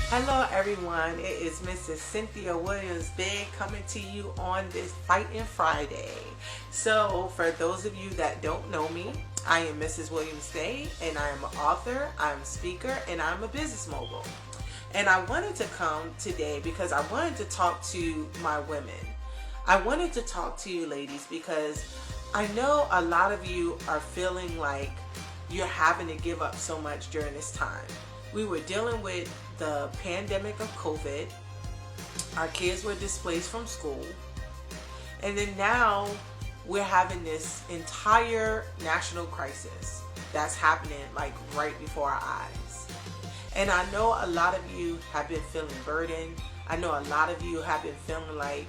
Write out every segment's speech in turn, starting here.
Hello everyone, it is Mrs. Cynthia Williams-Bey coming to you on this Fighting Friday. So for those of you that don't know me, I am Mrs. Williams-Bey and I am an author, I'm a speaker, and I'm a business mogul. And I wanted to come today because I wanted to talk to my women. I wanted to talk to you ladies because I know a lot of you are feeling like you're having to give up so much during this time. We were dealing with the pandemic of COVID. Our kids were displaced from school. And then now we're having this entire national crisis that's happening like right before our eyes. And I know a lot of you have been feeling burdened. I know a lot of you have been feeling like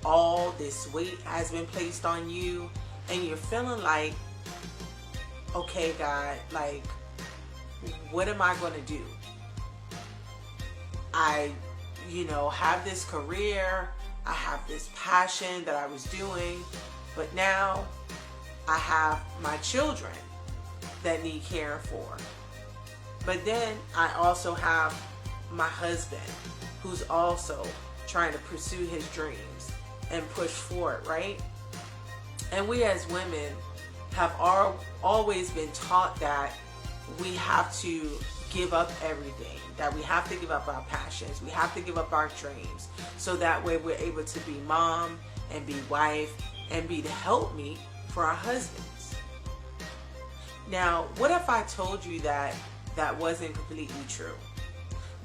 all this weight has been placed on you. And you're feeling like, okay, God, like, what am I going to do? I, have this career, I have this passion that I was doing, but now I have my children that need caring for. But then I also have my husband who's also trying to pursue his dreams and push forward, right? And we as women have always been taught that we have to give up everything, that we have to give up our passions, we have to give up our dreams, so that way we're able to be mom and be wife and be the helpmeet for our husbands. Now, what if I told you that that wasn't completely true?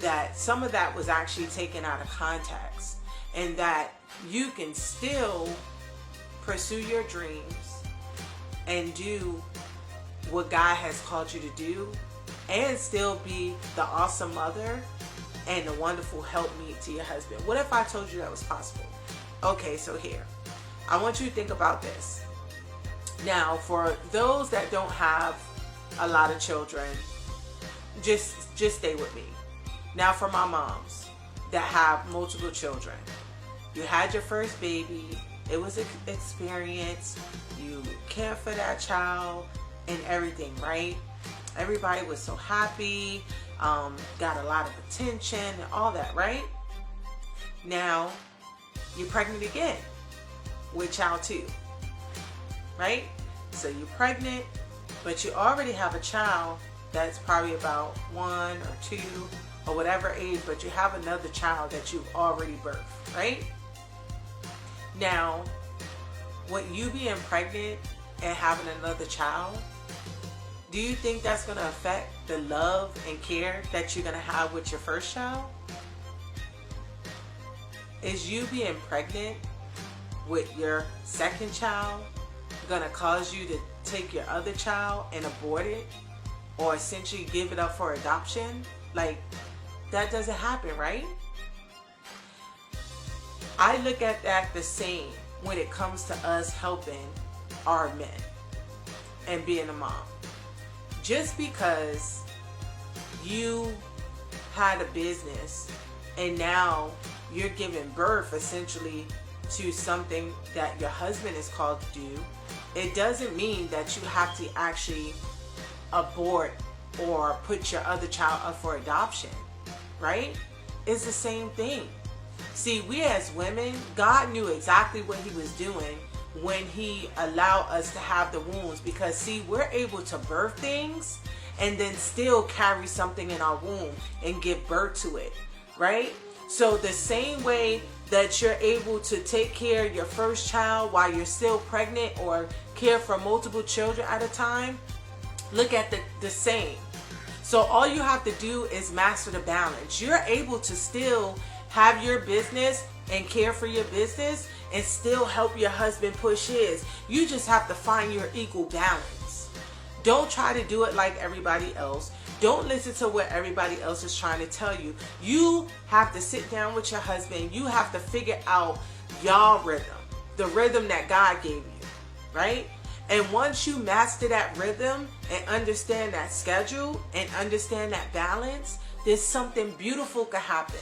That some of that was actually taken out of context, and that you can still pursue your dreams and do what God has called you to do, and still be the awesome mother and the wonderful helpmeet to your husband. What if I told you that was possible? Okay, so here, I want you to think about this. Now, for those that don't have a lot of children, just stay with me. Now, for my moms that have multiple children, you had your first baby, it was an experience, you cared for that child and everything, right? Everybody was so happy, got a lot of attention and all that, right? Now, you're pregnant again with child 2, right? So you're pregnant, but you already have a child that's probably about 1 or 2 or whatever age, but you have another child that you've already birthed, right? Now, with you being pregnant and having another child, do you think that's going to affect the love and care that you're going to have with your first child? Is you being pregnant with your second child going to cause you to take your other child and abort it, or essentially give it up for adoption? Like, that doesn't happen, right? I look at that the same when it comes to us helping our men and being a mom. Just because you had a business and now you're giving birth essentially to something that your husband is called to do, it doesn't mean that you have to actually abort or put your other child up for adoption, right? It's the same thing. See, we as women, God knew exactly what he was doing when he allowed us to have the wombs, because see, we're able to birth things and then still carry something in our womb and give birth to it, right? So the same way that you're able to take care of your first child while you're still pregnant, or care for multiple children at a time, look at the same. So all you have to do is master the balance. You're able to still have your business and care for your business and still help your husband push his. You just have to find your equal balance. Don't try to do it like everybody else. Don't listen to what everybody else is trying to tell you. You have to sit down with your husband. You have to figure out y'all rhythm, the rhythm that God gave you, right? And once you master that rhythm and understand that schedule and understand that balance, there's something beautiful could happen.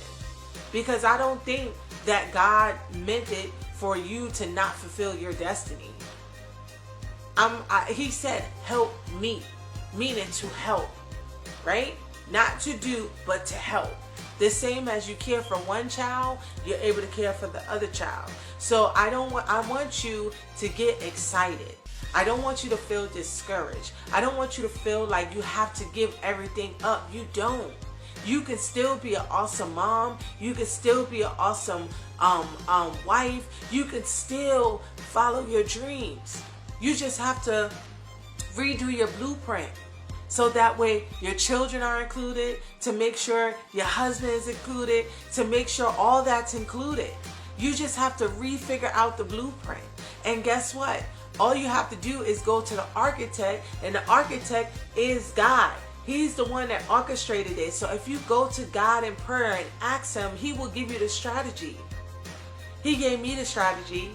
Because I don't think that God meant it for you to not fulfill your destiny. He said, help me, meaning to help, right? Not to do, but to help. The same as you care for one child, you're able to care for the other child. So I want you to get excited. I don't want you to feel discouraged. I don't want you to feel like you have to give everything up. You don't. You can still be an awesome mom. You can still be an awesome wife. You can still follow your dreams. You just have to redo your blueprint. So that way your children are included, to make sure your husband is included, to make sure all that's included. You just have to refigure out the blueprint. And guess what? All you have to do is go to the architect, and the architect is God. He's the one that orchestrated it. So if you go to God in prayer and ask him, he will give you the strategy. He gave me the strategy.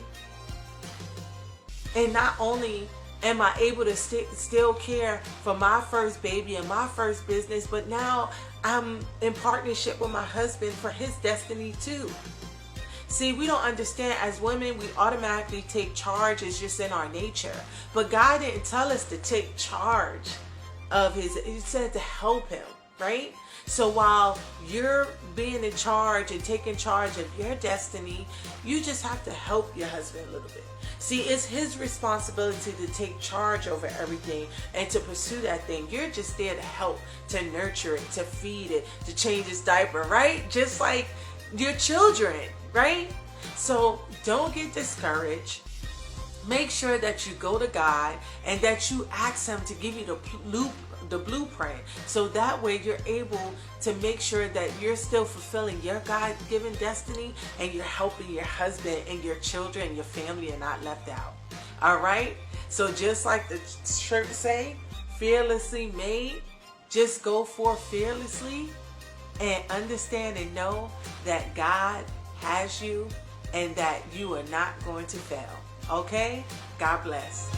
And not only am I able to still care for my first baby and my first business, but now I'm in partnership with my husband for his destiny too. See, we don't understand, as women, we automatically take charge. It's just in our nature. But God didn't tell us to take charge of he said to help him, right? So while you're being in charge and taking charge of your destiny, you just have to help your husband a little bit. See, it's his responsibility to take charge over everything and to pursue that thing. You're just there to help, to nurture it, to feed it, to change its diaper, right? Just like your children, right? So don't get discouraged. Make sure that you go to God and that you ask him to give you the blueprint, so that way you're able to make sure that you're still fulfilling your God-given destiny, and you're helping your husband and your children and your family are not left out. All right? So just like the shirt say, fearlessly made, just go forth fearlessly and understand and know that God has you and that you are not going to fail. Okay? God bless.